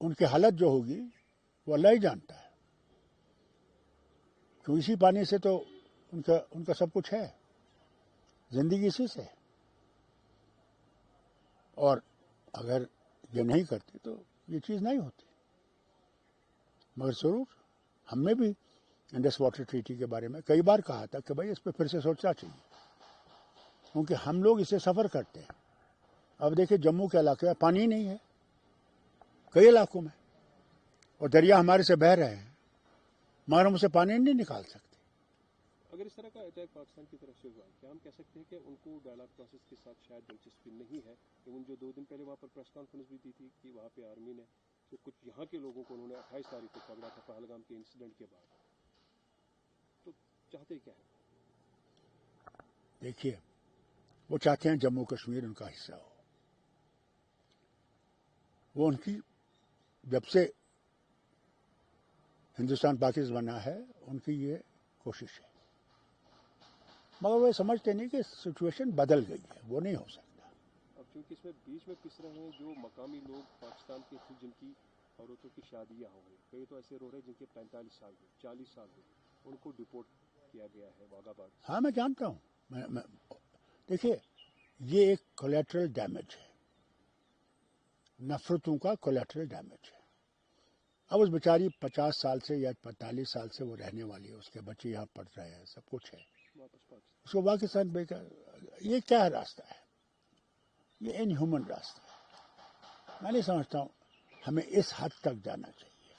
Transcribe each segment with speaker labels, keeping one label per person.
Speaker 1: ان کی حالت جو ہوگی وہ اللہ ہی جانتا ہے، کیوں اسی پانی سے تو ان کا سب کچھ ہے، زندگی اسی سے، اور اگر یہ نہیں کرتے تو یہ چیز نہیں ہوتی۔ مگر ضرور ہم نے بھی انڈس واٹر ٹریٹی کے بارے میں کئی بار کہا تھا کہ بھائی اس پہ پھر سے سوچنا چاہیے، کیونکہ ہم لوگ اسے سفر کرتے ہیں۔ اب دیکھیں جموں کے علاقے میں پانی نہیں ہے کئی علاقوں میں، اور دریا ہمارے سے بہہ رہے ہیں، مگر ہم اسے پانی نہیں نکال سکتے۔
Speaker 2: اگر اس طرح کا اٹیک پاکستان کی طرف سے ہوا ہے، کیا ہم کہہ سکتے ہیں کہ ان کو ڈائلاگ پروسیس کے ساتھ شاید دلچسپی نہیں ہے؟ کہ ان جو 2 دن پہلے وہاں پر پریس کانفرنس بھی دی تھی کہ وہاں پہ آرمی نے تو کچھ یہاں کے لوگوں کو انہوں نے 28 تاریخ کو پکڑا تھا پہلگام کے انسیڈنٹ کے بعد، تو چاہتے کیا ہے؟
Speaker 1: دیکھیے وہ چاہتے ہیں جموں کشمیر ان کا حصہ ہو، وہ ان کی جب سے ہندوستان پاکستان بنا ہے ان کی یہ کوشش ہے، مگر وہ سمجھتے نہیں کہ سچویشن بدل گئی ہے، وہ نہیں ہو سکتا۔
Speaker 2: اب چونکہ اس میں بیچ میں پس رہے ہیں جو مقامی لوگ پاکستان کے تھے جن کی عورتوں کی شادیاں ہو گئی، کئی تو ایسے رو رہے جن کے 45 سال ہوئے، 40 سال ہوئے، ان کو ڈپورٹ کیا گیا ہے واگا بارڈر سے۔
Speaker 1: ہاں میں جانتا ہوں، دیکھیے یہ ایک کولیٹرل ڈیمیج ہے، نفرتوں کا کولیٹرل ڈیمیج ہے۔ اب اس بیچاری 50 سال سے یا 45 سال سے وہ رہنے والی ہے، اس کے بچے یہاں پڑھ رہے ہیں، سب کچھ ہے،
Speaker 2: واپس پاکستان
Speaker 1: اس کو پاکستان یہ کیا راستہ ہے؟ یہ ان ہیومن راستہ ہے۔ میں نہیں سمجھتا ہوں ہمیں اس حد تک جانا چاہیے۔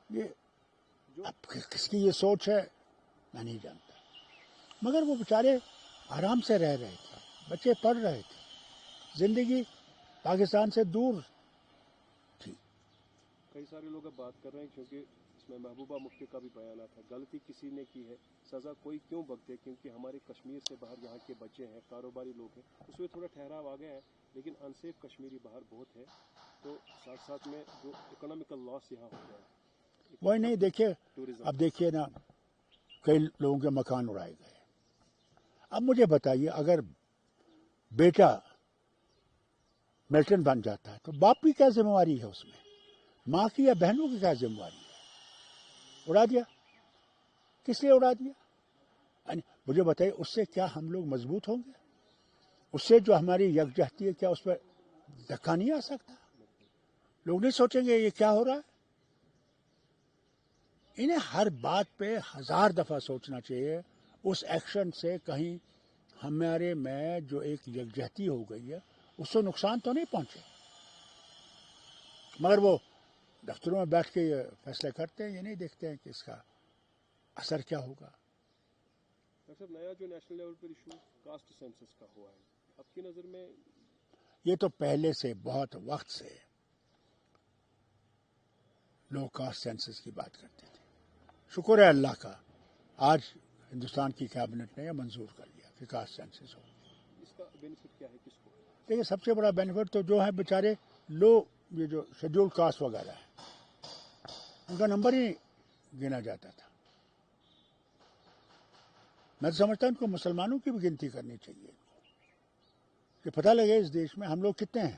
Speaker 1: یہ اب کس کی یہ سوچ ہے میں نہیں جانتا، مگر وہ بیچارے آرام سے رہ رہے تھے، بچے پڑھ رہے تھے، زندگی پاکستان سے دور تھی۔
Speaker 2: کئی سارے لوگ اب بات کر رہے ہیں کیونکہ اس میں محبوبہ مفتی کا بھی بیانات ہے، غلطی کسی نے کی ہے سزا کوئی کیوں بگتے، کیونکہ ہمارے کشمیر سے باہر یہاں کے بچے ہیں، کاروباری لوگ ہیں، اس میں تھوڑا ٹھہراؤ آ گیا ہے، لیکن انسیف کشمیری باہر بہت ہے، تو ساتھ ساتھ میں جو اکنامیکل لاس یہاں ہو گیا ہے۔
Speaker 1: وہی نہیں، دیکھیے
Speaker 2: ٹورزم
Speaker 1: اب دیکھیے نا کئی لوگوں کے مکان اڑائے گئے۔ اب مجھے بتائیے اگر بیٹا ملٹن بن جاتا ہے تو باپ کی کیا ذمہ داری ہے اس میں؟ ماں کی یا بہنوں کی کیا ذمہ داری ہے؟ اڑا دیا، کس لیے اڑا دیا؟ یعنی مجھے بتائیے اس سے کیا ہم لوگ مضبوط ہوں گے؟ اس سے جو ہماری یکجہتی ہے کیا اس پہ دھکا نہیں آ سکتا؟ لوگ نہیں سوچیں گے یہ کیا ہو رہا ہے؟ انہیں ہر بات پہ 1000 دفعہ سوچنا چاہیے، اس ایکشن سے کہیں ہمارے میں جو ایک یکجہتی ہو گئی ہے اس سے نقصان تو نہیں پہنچے۔ مگر وہ دفتروں میں بیٹھ کے یہ فیصلے کرتے ہیں، یہ نہیں دیکھتے ہیں کہ اس کا اثر کیا ہوگا۔
Speaker 2: ڈاکٹر صاحب نیا جو نیشنل لیول پر ایشو کاسٹ سینسس کا ہوا ہے، آپ کی نظر میں
Speaker 1: یہ تو پہلے سے بہت وقت سے لوگ کاسٹ سینسس کی بات کرتے تھے، شکر ہے اللہ کا آج ہندوستان کی کیبنٹ نے یہ منظور کر لیا کہ کاسٹ سینسس ہو۔
Speaker 2: اس کا بینیفٹ کیا ہے کس کو؟
Speaker 1: دیکھیے سب سے بڑا بینیفٹ تو جو ہے بیچارے لو یہ جو شیڈیول کاسٹ وغیرہ ہے ان کا نمبر ہی گنا جاتا تھا۔ میں تو سمجھتا ہوں ان کو مسلمانوں کی بھی گنتی کرنی چاہیے کہ پتہ لگے اس دیش میں ہم لوگ کتنے ہیں،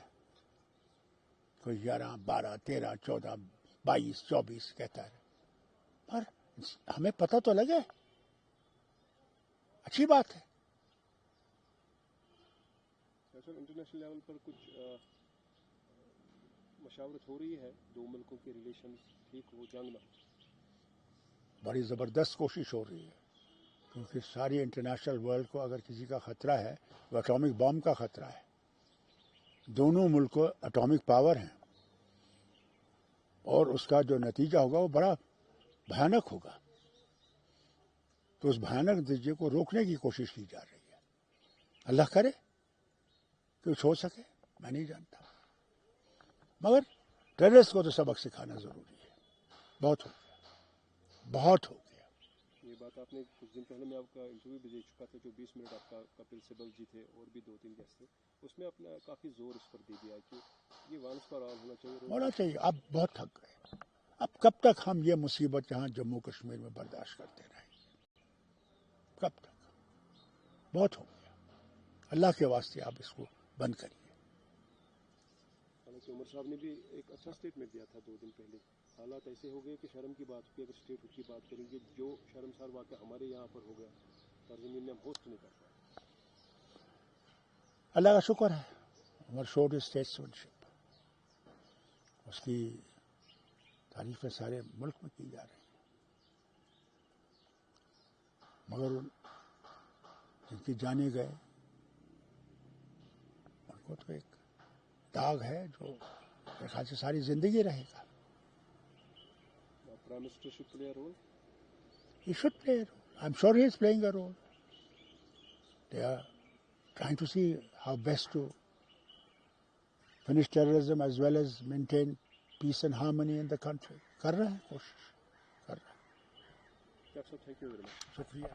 Speaker 1: کوئی 11 12 13 14 22 24 کہتا ہے، پر ہمیں پتہ تو لگے، اچھی بات ہے۔
Speaker 2: انٹرنیشنل لیول پر کچھ مشاورت ہو رہی ہے دو ملکوں کے ریلیشن ٹھیک ہو، جنگ نہ ہو؟
Speaker 1: بڑی زبردست کوشش ہو رہی ہے، کیونکہ ساری انٹرنیشنل ورلڈ کو اگر کسی کا خطرہ ہے وہ اٹامک بم کا خطرہ ہے۔ دونوں ملک کو اٹامک پاور ہیں اور اس کا جو نتیجہ ہوگا وہ بڑا بھیانک ہوگا، تو اس بھیانک نتیجے کو روکنے کی کوشش کی جا رہی ہے۔ اللہ کرے کہ کچھ ہو سکے، میں نہیں جانتا، مگر ٹیررسٹ کو تو سبق سکھانا ضروری ہے۔ بہت ہو گیا، بہت ہو گیا۔
Speaker 2: یہ بات آپ نے کچھ دن پہلے میں آپ کا انٹرویو بھی دے چکا تھا، جو 20 منٹ آپ کا کپل سبل جی تھے اور بھی 2-3 گیسٹ تھے، اس میں اپنا کافی زور اس پر دے دیا کہ یہ وائلنس پر آن ہونا چاہیے۔
Speaker 1: اب بہت تھک گئے، اب کب تک ہم یہ مصیبت یہاں جموں کشمیر میں برداشت کرتے رہیں گے؟ کب تک؟ بہت ہو گیا، اللہ کے واسطے آپ اس کو بند کریے۔
Speaker 2: حالانکہ کہ عمر صاحب نے بھی ایک اچھا اسٹیٹمنٹ دیا تھا 2 دن پہلے. حالات ایسے ہو گئے کہ شرم کی بات ہوتی ہے. اگر اسٹیٹ کی بات کریں گے جو شرمسار واقعہ ہمارے یہاں پر ہو گیا سرزمین میں ہم ہوسٹ نہیں کر پائے.
Speaker 1: اللہ کا شکر ہے عمر شوڈ اسٹیٹسمینشپ. اس کی تعریفیں سارے ملک میں کی جا رہی ہیں. مگر جن کی جانے گئے ان کو تو ایک داغ ہے جو میرے خیال سے ساری زندگی رہے گا.
Speaker 2: Prime minister should play a role.
Speaker 1: He should play a role. I'm sure he is playing a role. They are trying to see how best to finish terrorism as well as maintain peace and harmony in the country. کر رہے ہیں کوشش کر رہے ہیں.
Speaker 2: Doctor صاحب thank you very much.
Speaker 1: شکریہ.